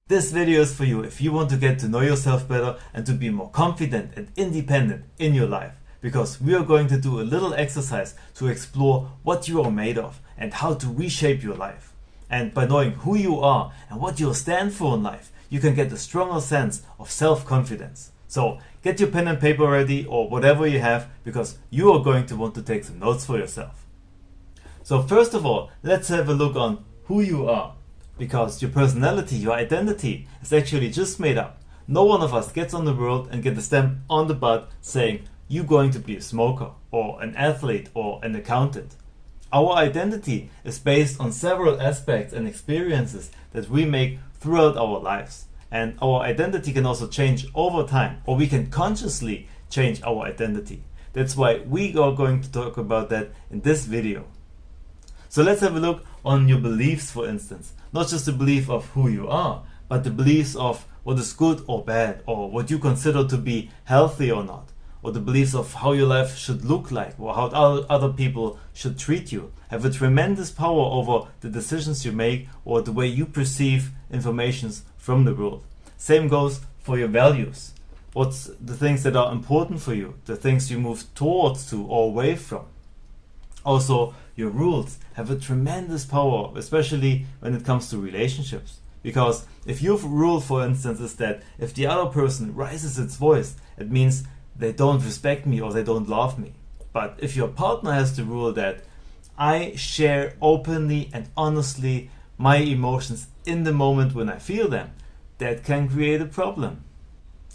This video is for you if you want to get to know yourself better and to be more confident and independent in your life. Because we are going to do a little exercise to explore what you are made of and how to reshape your life. And by knowing who you are and what you stand for in life, you can get a stronger sense of self-confidence. So get your pen and paper ready or whatever you have, because you are going to want to take some notes for yourself. So first of all, let's have a look on who you are. Because your personality, your identity is actually just made up. No one of us gets on the world and get a stamp on the butt saying you're going to be a smoker or an athlete or an accountant. Our identity is based on several aspects and experiences that we make throughout our lives. And our identity can also change over time, or we can consciously change our identity. That's why we are going to talk about that in this video. So let's have a look on your beliefs, for instance. Not just the belief of who you are, but the beliefs of what is good or bad, or what you consider to be healthy or not, or the beliefs of how your life should look like, or how other people should treat you, have a tremendous power over the decisions you make or the way you perceive information from the world. Same goes for your values. What's the things that are important for you, the things you move towards to or away from. Also, your rules have a tremendous power, especially when it comes to relationships. Because if your rule, for instance, is that if the other person raises its voice, it means they don't respect me or they don't love me. But if your partner has the rule that I share openly and honestly my emotions in the moment when I feel them, that can create a problem.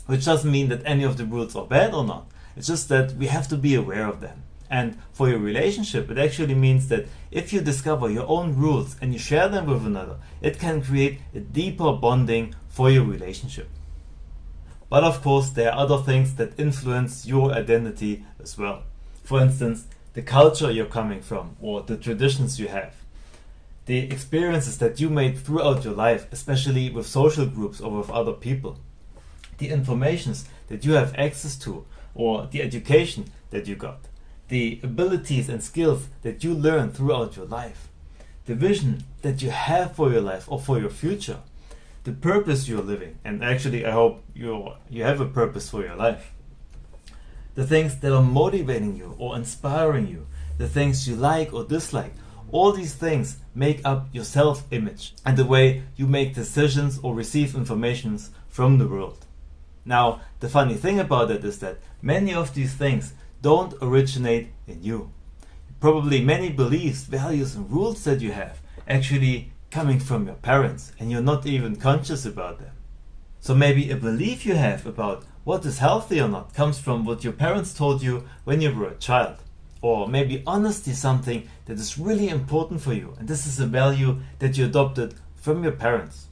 Which doesn't mean that any of the rules are bad or not. It's just that we have to be aware of them. And for your relationship, it actually means that if you discover your own rules and you share them with another, it can create a deeper bonding for your relationship. But of course, there are other things that influence your identity as well. For instance, the culture you're coming from or the traditions you have. The experiences that you made throughout your life, especially with social groups or with other people. The informations that you have access to or the education that you got. The abilities and skills that you learn throughout your life, the vision that you have for your life or for your future, the purpose you're living, and actually I hope you have a purpose for your life, the things that are motivating you or inspiring you, the things you like or dislike. All these things make up your self-image and the way you make decisions or receive information from the world. Now, the funny thing about it is that many of these things don't originate in you. Probably many beliefs, values and rules that you have actually coming from your parents and you're not even conscious about them. So maybe a belief you have about what is healthy or not comes from what your parents told you when you were a child. Or maybe honesty is something that is really important for you and this is a value that you adopted from your parents.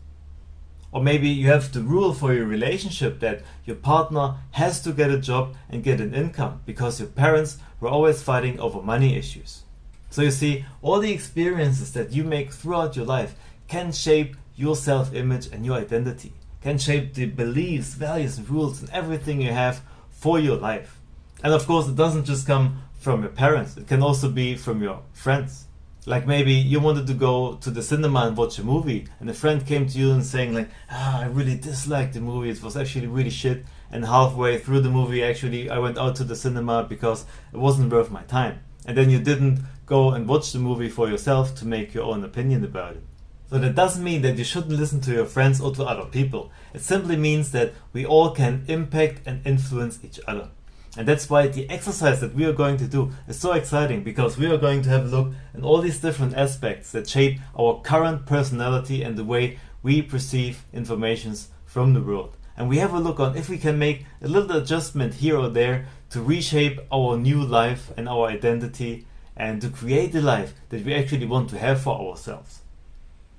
Or maybe you have the rule for your relationship that your partner has to get a job and get an income because your parents were always fighting over money issues. So you see, all the experiences that you make throughout your life can shape your self-image and your identity, can shape the beliefs, values and rules and everything you have for your life. And of course, it doesn't just come from your parents, it can also be from your friends. Like maybe you wanted to go to the cinema and watch a movie and a friend came to you and saying like, I really disliked the movie, it was actually really shit, and halfway through the movie actually I went out to the cinema because it wasn't worth my time. And then you didn't go and watch the movie for yourself to make your own opinion about it. So that doesn't mean that you shouldn't listen to your friends or to other people. It simply means that we all can impact and influence each other. And that's why the exercise that we are going to do is so exciting, because we are going to have a look at all these different aspects that shape our current personality and the way we perceive information from the world. And we have a look on if we can make a little adjustment here or there to reshape our new life and our identity and to create the life that we actually want to have for ourselves.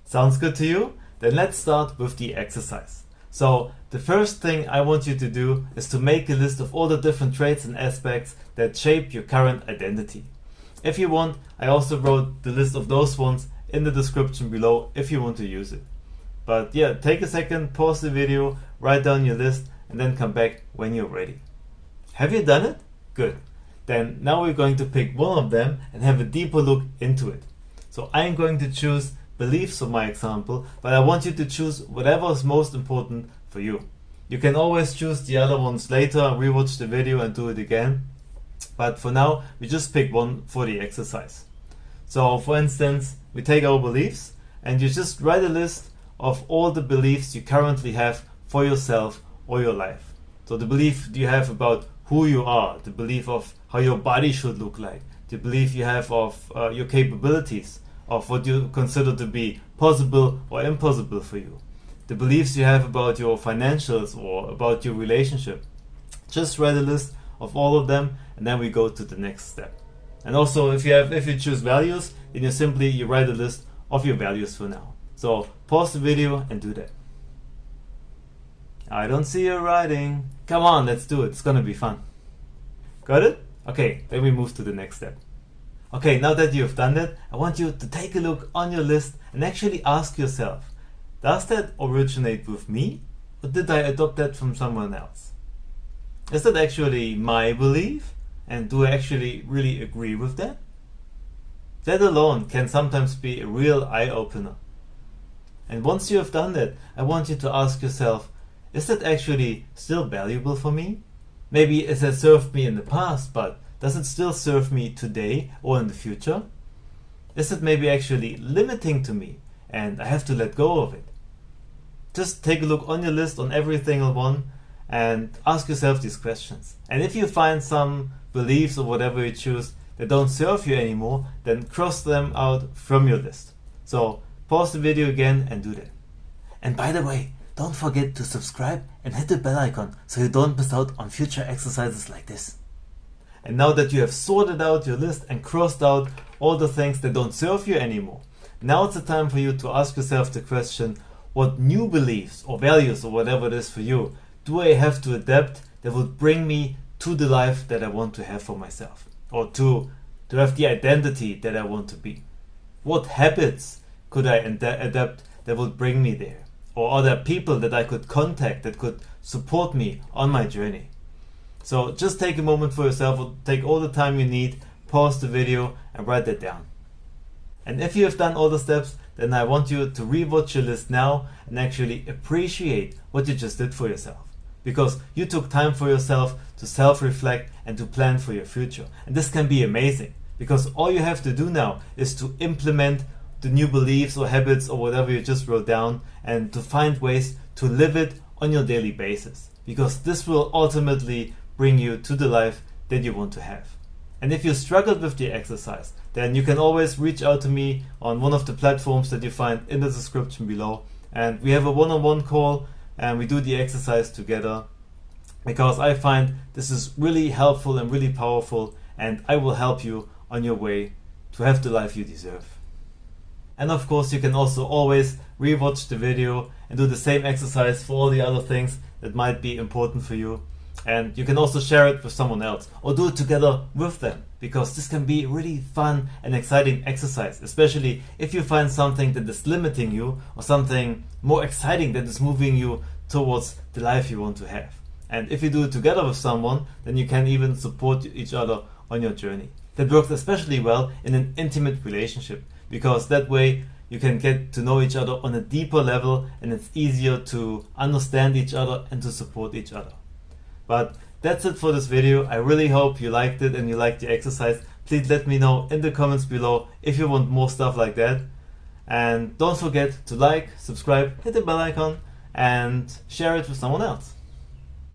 Sounds good to you? Then let's start with the exercise. So the first thing I want you to do is to make a list of all the different traits and aspects that shape your current identity. If you want, I also wrote the list of those ones in the description below if you want to use it. But yeah, take a second, pause the video, write down your list and then come back when you're ready. Have you done it? Good. Then now we're going to pick one of them and have a deeper look into it. So I'm going to choose beliefs of my example, but I want you to choose whatever is most important for you. You can always choose the other ones later, rewatch the video and do it again. But for now, we just pick one for the exercise. So for instance, we take our beliefs and you just write a list of all the beliefs you currently have for yourself or your life. So the belief you have about who you are, the belief of how your body should look like, the belief you have of your capabilities, of what you consider to be possible or impossible for you, the beliefs you have about your financials or about your relationship. Just write a list of all of them and then we go to the next step. And also if you choose values, then you write a list of your values for now. So pause the video and do that. I don't see you writing. Come on, let's do it. It's gonna be fun. Got it? Okay, then we move to the next step. Okay, now that you've done that, I want you to take a look on your list and actually ask yourself, does that originate with me or did I adopt that from someone else? Is that actually my belief and do I actually really agree with that? That alone can sometimes be a real eye-opener. And once you have done that, I want you to ask yourself, is that actually still valuable for me? Maybe it has served me in the past, but does it still serve me today or in the future? Is it maybe actually limiting to me and I have to let go of it? Just take a look on your list on every single one and ask yourself these questions. And if you find some beliefs or whatever you choose that don't serve you anymore, then cross them out from your list. So pause the video again and do that. And by the way, don't forget to subscribe and hit the bell icon so you don't miss out on future exercises like this. And now that you have sorted out your list and crossed out all the things that don't serve you anymore, now it's the time for you to ask yourself the question, what new beliefs or values or whatever it is for you do I have to adapt that would bring me to the life that I want to have for myself, or to have the identity that I want to be? What habits could I adapt that would bring me there? Or are there people that I could contact that could support me on my journey? So just take a moment for yourself, or take all the time you need, pause the video and write that down. And if you have done all the steps, then I want you to rewatch your list now and actually appreciate what you just did for yourself. Because you took time for yourself to self-reflect and to plan for your future. And this can be amazing, because all you have to do now is to implement the new beliefs or habits or whatever you just wrote down and to find ways to live it on your daily basis. Because this will ultimately bring you to the life that you want to have. And if you struggled with the exercise, then you can always reach out to me on one of the platforms that you find in the description below. And we have a one-on-one call and we do the exercise together, because I find this is really helpful and really powerful, and I will help you on your way to have the life you deserve. And of course, you can also always rewatch the video and do the same exercise for all the other things that might be important for you. And you can also share it with someone else or do it together with them, because this can be a really fun and exciting exercise, especially if you find something that is limiting you or something more exciting that is moving you towards the life you want to have. And if you do it together with someone, then you can even support each other on your journey. That works especially well in an intimate relationship, because that way you can get to know each other on a deeper level and it's easier to understand each other and to support each other. But that's it for this video. I really hope you liked it and you liked the exercise. Please let me know in the comments below if you want more stuff like that. And don't forget to like, subscribe, hit the bell icon and share it with someone else.